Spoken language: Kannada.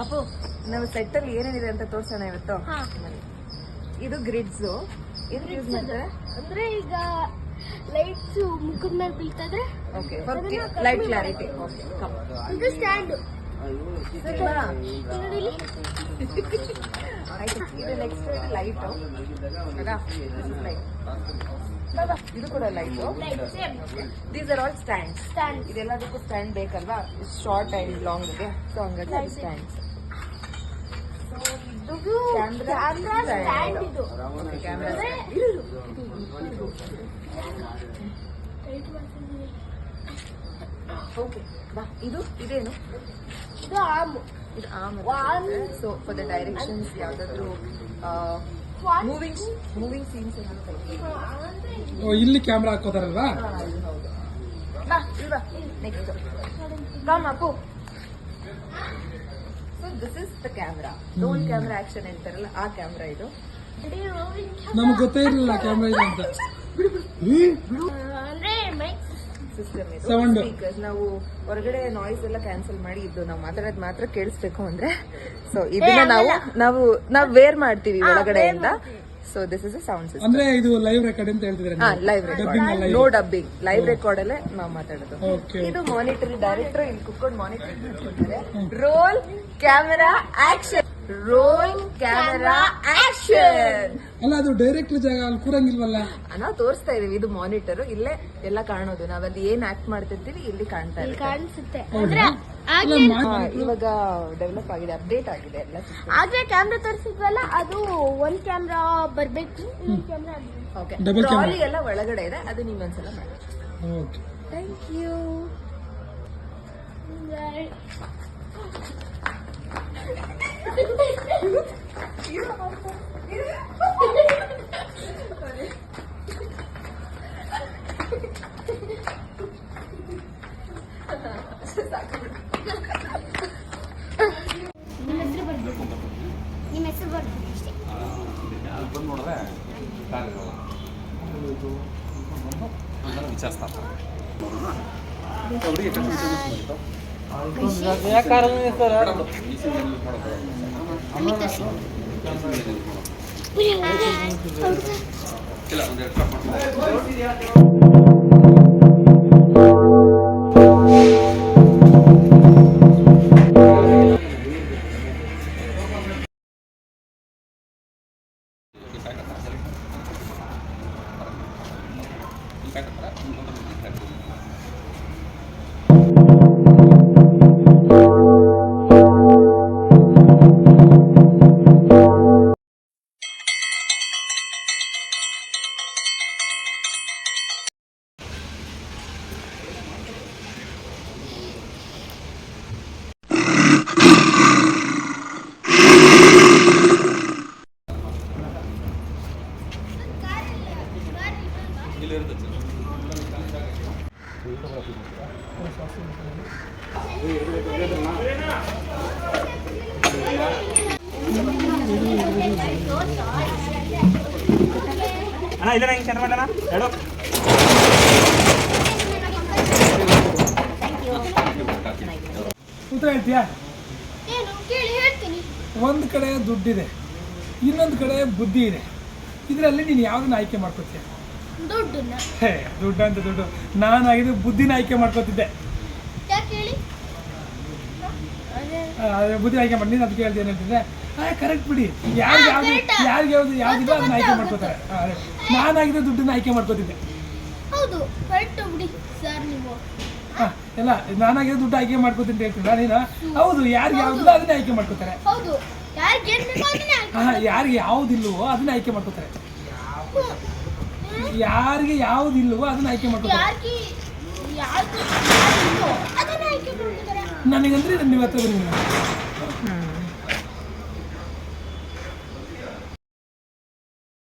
ಅಪ್ಪು ನಾವು ಸೆಟ್ಟಲ್ಲಿ ಏನೇನಿದೆ ಅಂತ ತೋರ್ಸೋಣ ಇವತ್ತು. ಇದು ಗ್ರಿಡ್ಸ್ ಏನು ಯೂಸ್ ಮಾಡ್ತಾರೆ ಅಂದ್ರೆ ಈಗ ಲೈಟ್ಸ್ ಮುಖದ ಮೇಲೆ ಬೀಳ್ತದ್ರೆ ಓಕೆ ಲೈಟ್ ಕ್ಲಾರಿಟಿ. ಓಕೆ ಇದು ಸ್ಟ್ಯಾಂಡ್ ಆಯ್ತು. ಇದು ನೆಕ್ಸ್ಟ್ ಲೈಟ್ ಇದು ಕೂಡ light. These are all stand. ಇದೆಲ್ಲದಕ್ಕೂ ಸ್ಟ್ಯಾಂಡ್ ಬೇಕಲ್ವಾ, ಶಾರ್ಟ್ ಅಂಡ್ ಲಾಂಗ್ ಗೆ, ಸೊ ಹಂಗಾಗಿ ಸ್ಟ್ಯಾಂಡ್ಸ್. Camera stand. ಇದು ಕ್ಯಾಮ್ರಾ ಓಕೆ. ಇದು ಇದೇನು? ಇದು ಆರ್ಮ್. ಇದು arm. So for the directions ಯಾವ್ದಾದ್ರು ಮೂವಿಂಗ್ ಸೀನ್ಸ್ ಇಲ್ಲಿ ಕ್ಯಾಮ್ರಾ ಹಾಕೋತಾರಲ್ವಾ. Next come up. So this is the camera. Roll camera action ಅಂತಾರಲ್ಲ ಆ ಕ್ಯಾಮ್ರಾ ಇದು. ನಮ್ಗೆ ಗೊತ್ತೇ ಇರಲಿಲ್ಲ ಕ್ಯಾಮ್ರಾ ಇದೆ ಅಂತ. ಅಂದ್ರೆ ಮೈಕ್ ಸಿಸ್ಟಮ್ ಇದು. Sound. ಸ್ಪೀಕರ್ಸ್ ನಾವು ಹೊರಗಡೆ ನಾಯ್ಸ್ ಎಲ್ಲ ಕ್ಯಾನ್ಸಲ್ ಮಾಡಿ ಇದು ನಾವು ಮಾತಾಡೋದು ಮಾತ್ರ ಕೇಳಿಸ್ಬೇಕು ಅಂದ್ರೆ, ಸೊ ಇದನ್ನ ನಾವು ವೇರ್ ಮಾಡ್ತೀವಿ ಒಳಗಡೆಯಿಂದ. So this is a sound system. ಅಂದ್ರೆ ಇದು ಲೈವ್ ರೆಕಾರ್ಡ್ ಅಂತ ಹೇಳ್ತಿದ್ರೆ. Live record, no dubbing, live record ಅಲ್ಲೇ ನಾವು ಮಾತಾಡೋದು. Okay. ಇದು ಮಾನಿಟರ್. ಡೈರೆಕ್ಟರ್ ಇಲ್ಲಿ ಕುತ್ಕೊಂಡು ಮಾನಿಟರ್ ಮಾಡ್ತಿದ್ದಾರೆ. Roll camera action, roll camera action. ಅಲ್ಲ ಅದು ಡೈರೆಕ್ಟ್ ಜಾಗ ಅಲ್ಲಿ ಕೂರಂಗಿಲ್ವಲ್ಲ. ನಾವು ತೋರಿಸ್ತಾ ಇದೀವಿ. ಇದು ಮಾನಿಟರ್, ಇಲ್ಲೇ ಎಲ್ಲ ಕಾಣೋದು. ನಾವಲ್ಲಿ ಏನ್ ಆಕ್ಟ್ ಮಾಡ್ತಿರ್ತೀವಿ ಇಲ್ಲಿ ಕಾಣ್ತಾ ಇದೆ. ಕಾಣಿಸುತ್ತೆ. ಹೌದಾ? ಅಲ್ಲ, ಇವಾಗ ಡೆವಲಪ್ ಆಗಿದೆ, ಅಪ್ಡೇಟ್ ಆಗಿದೆ ಎಲ್ಲ. ಆದ್ರೆ ಕ್ಯಾಮ್ರಾ ತೋರಿಸಿದ್ವಲ್ಲ, ಅದು ಒಂದ್ ಕ್ಯಾಮ್ರಾ ಬರ್ಬೇಕು, ಇನ್ನೊಂದ್ camera okay. Double camera. Trolley ಎಲ್ಲ ಒಳಗಡೆ ಇದೆ, ಅದು ನೀವೊಂದ್ಸಲ ಮಾಡಿ. ಓಕೆ. Thank you. ನಿಮ್ಮ ಹೆಸರು ಬರ್ಬೇಕು ಅಷ್ಟೇ. ಅಣ್ಣ ಇಲ್ಲ ನಂಗೆ ಚೆಂದ ಮಾಡಣ್ಣ ಹೇಳು. ಉತ್ತರ ಹೇಳ್ತೀಯಾ? ಏನು ಕೇಳಿ ಹೇಳ್ತೀನಿ. ಒಂದು ಕಡೆ ದುಡ್ಡಿದೆ, ಇನ್ನೊಂದು ಕಡೆ ಬುದ್ಧಿ ಇದೆ. ಇದರಲ್ಲಿ ನೀನು ಯಾವ್ದನ್ನ ಆಯ್ಕೆ ಮಾಡ್ಕೊತೀಯ? ದುಡ್ಡನ್ನ. ಹೇ, ದುಡ್ಡು ಅಂತ ದುಡ್ಡು. ನಾನಾಗಿದ್ದು ಬುದ್ಧಿನ ಆಯ್ಕೆ ಮಾಡ್ಕೊತಿದ್ದೆ. ಯಾಕೆ ಹೇಳಿ? ಬುದ್ಧಿ ಆಯ್ಕೆ ಮಾಡಿ ನೀನು ಅದಕ್ಕೆ ಹೇಳ್ತೀನಿ ಏನಂತಿದ್ರೆ ಕರೆಕ್ಟ್ ಬಿಡಿ. ಯಾರಿಗೆ ಯಾವ್ದಿಲ್ಲ ಅದನ್ನ ಆಯ್ಕೆ ಮಾಡ್ಕೋತಾರೆ. ನಾನಾಗಿದ್ದು ದುಡ್ಡನ್ನ ಆಯ್ಕೆ ಮಾಡ್ಕೋತಿದ್ದೆ. ಹೌದು, ಕರೆಕ್ಟ್ ಬಿಡಿ ಸರ್ ನೀವು. ಎಲ್ಲ ನಾನಾಗಿದ್ದು ದುಡ್ಡು ಆಯ್ಕೆ ಮಾಡ್ಕೋತೀನಿ ಹೇಳ್ತಿಲ್ಲ ನೀನು. ಹೌದು, ಯಾರಿಗೆ ಯಾವ್ದಿಲ್ಲ ಅದನ್ನ ಆಯ್ಕೆ ಮಾಡ್ಕೋತಾರೆ. ಹೌದು, ಯಾರಿಗೆ ಏನ್ ಬೇಕೋ ಅದನ್ನೇ ಯಾರಿಗೆ ಯಾವ್ದಿಲ್ವೋ ಅದನ್ನ ಆಯ್ಕೆ ಮಾಡ್ಕೋತಾರೆ. ಯಾರಿಗೆ ಯಾವ್ದಿಲ್ವೋ ಅದನ್ನ ಆಯ್ಕೆ ಮಾಡ್ಕೋತಾರೆ. ಅದನ್ನ ಆಯ್ಕೆ ಮಾಡ್ಕೊತಾರೆ. ನನಗಂದ್ರೆ ನೀವು ಹತ್ರ ಬನ್ನಿ.